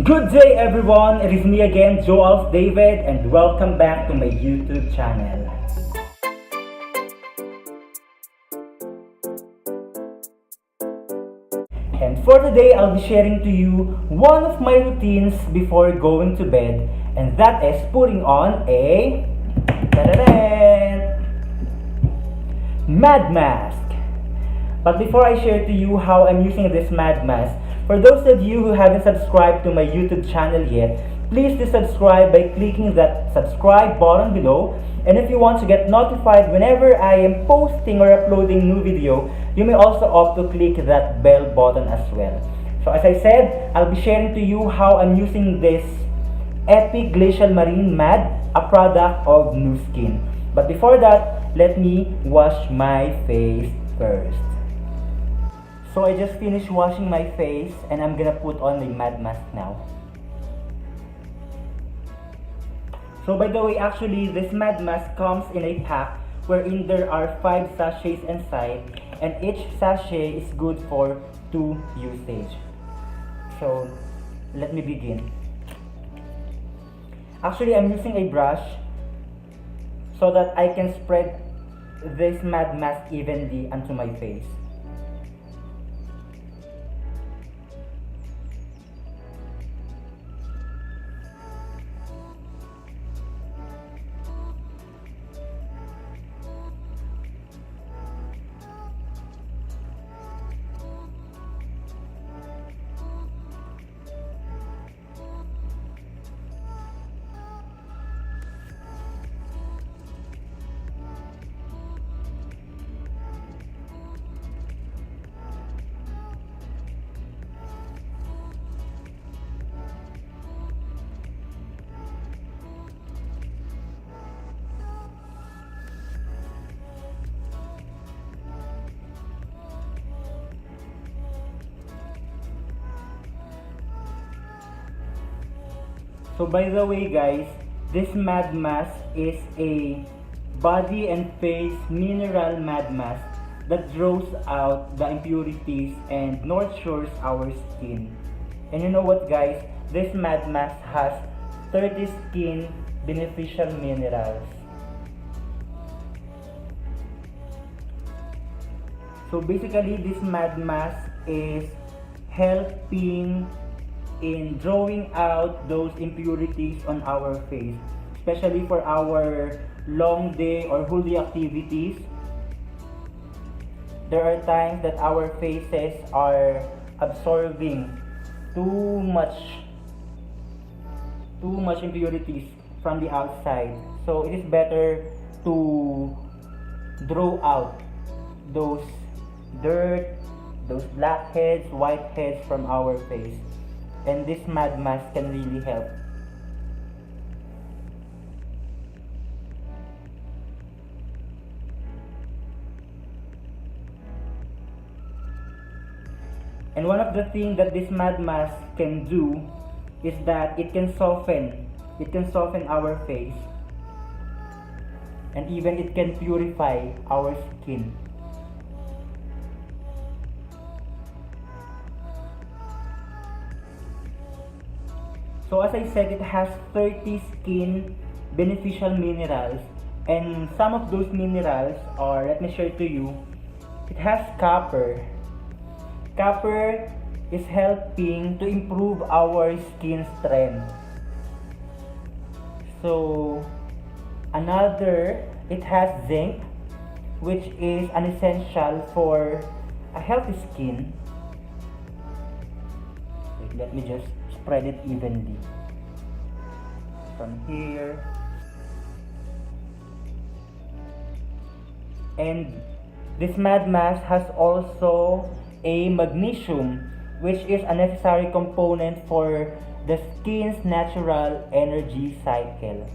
Good day everyone, it is me again, JoAlf David, and welcome back to my YouTube channel. And for today, I'll be sharing to you one of my routines before going to bed, and that is putting on a Mad Mask. But before I share to you how I'm using this Mad Mask, for those of you who haven't subscribed to my YouTube channel yet, please do subscribe by clicking that subscribe button below. And if you want to get notified whenever I am posting or uploading new video, you may also opt to click that bell button as well. So as I said, I'll be sharing to you how I'm using this Epic Glacial Marine Mad, a product of Nu Skin. But before that, let me wash my face first. So I just finished washing my face and I'm gonna put on the Mad Mask now. So by the way, actually this Mad Mask comes in a pack wherein there are 5 sachets inside, and each sachet is good for 2 usage. So let me begin. Actually, I'm using a brush so that I can spread this Mad Mask evenly onto my face. So by the way guys, this Mad Mask is a body and face mineral Mad Mask that draws out the impurities and nurtures our skin. And you know what guys, this Mad Mask has 30 skin beneficial minerals. So basically this Mad Mask is helping in drawing out those impurities on our face, especially for our long day or whole day activities. There are times that our faces are absorbing too much impurities from the outside, so it is better to draw out those dirt, those blackheads, whiteheads from our face. And this Mad Mask can really help. And one of the things that this Mad Mask can do is that it can soften our face, and even it can purify our skin. So as I said, it has 30 skin beneficial minerals, and some of those minerals are, let me share to you, it has copper. Copper is helping to improve our skin strength. So another, it has zinc, which is an essential for a healthy skin. Wait, let me just spread it evenly from here. And this Mad Mask has also a magnesium, which is a necessary component for the skin's natural energy cycle.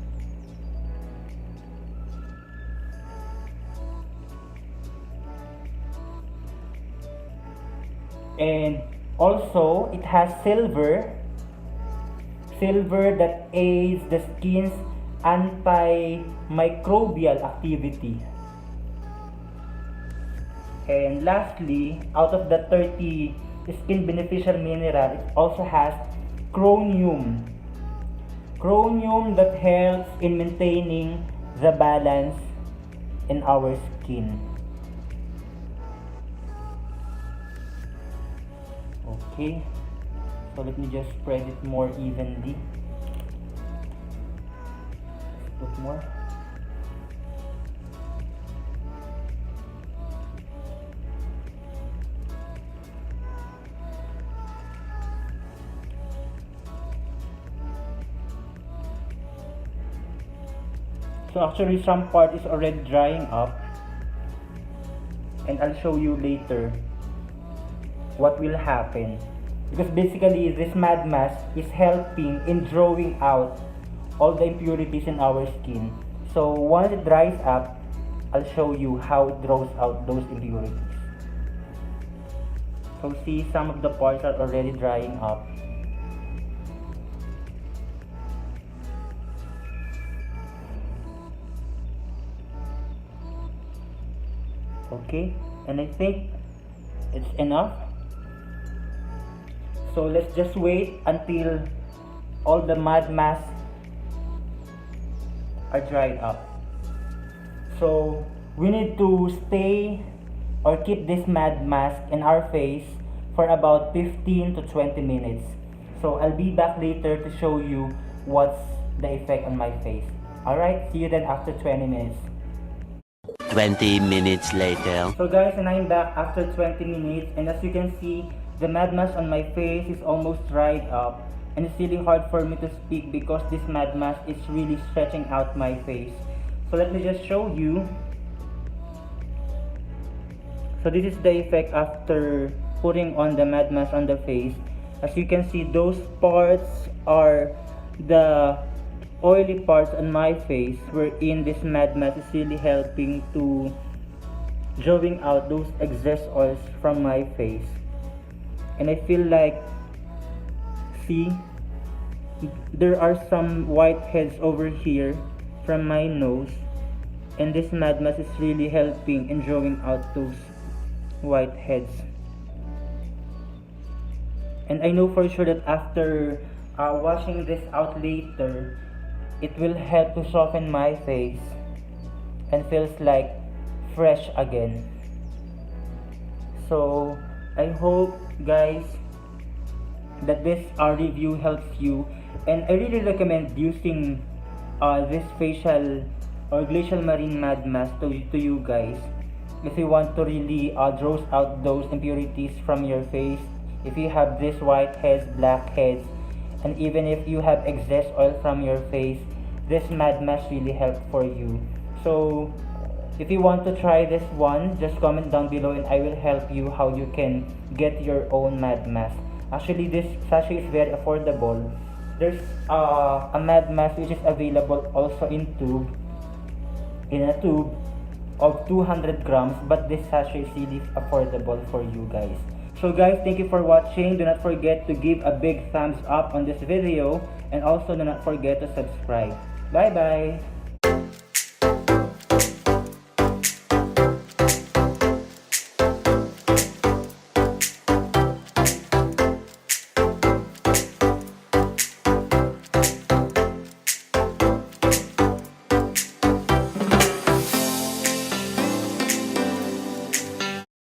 And also it has silver that aids the skin's antimicrobial activity. And lastly, out of the 30 skin beneficial mineral, it also has chromium. Chromium that helps in maintaining the balance in our skin. Okay, so let me just spread it more evenly. Put more. So actually some part is already drying up, and I'll show you later what will happen, because basically this mad mask is helping in drawing out all the impurities in our skin. So once it dries up, I'll show you how it draws out those impurities. So see, some of the parts are already drying up. Okay, and I think it's enough. So let's just wait until all the mad masks are dried up. So we need to stay or keep this mad mask in our face for about 15 to 20 minutes. So I'll be back later to show you what's the effect on my face. Alright, see you then after 20 minutes. 20 minutes later. So guys, and I'm back after 20 minutes, and as you can see, the mad mask on my face is almost dried up, and it's really hard for me to speak because this mad mask is really stretching out my face. So let me just show you. So this is the effect after putting on the mad mask on the face. As you can see, those parts are the oily parts on my face, wherein this mad mask is really helping to drawing out those excess oils from my face. And I feel like, see, there are some whiteheads over here from my nose, and this mad mask is really helping in drawing out those whiteheads. And I know for sure that after washing this out later, it will help to soften my face and feels like fresh again. So I hope guys that this review helps you, and I really recommend using this facial or glacial marine mad mask to you guys if you want to really draw out those impurities from your face, if you have these whiteheads, blackheads, and even if you have excess oil from your face, this mad mask really helps for you. So if you want to try this one, just comment down below and I will help you how you can get your own mad mask. Actually, this sachet is very affordable. There's a mad mask which is available also in a tube of 200 grams, but this sachet is really affordable for you guys. So guys, thank you for watching. Do not forget to give a big thumbs up on this video, and also do not forget to subscribe. Bye bye.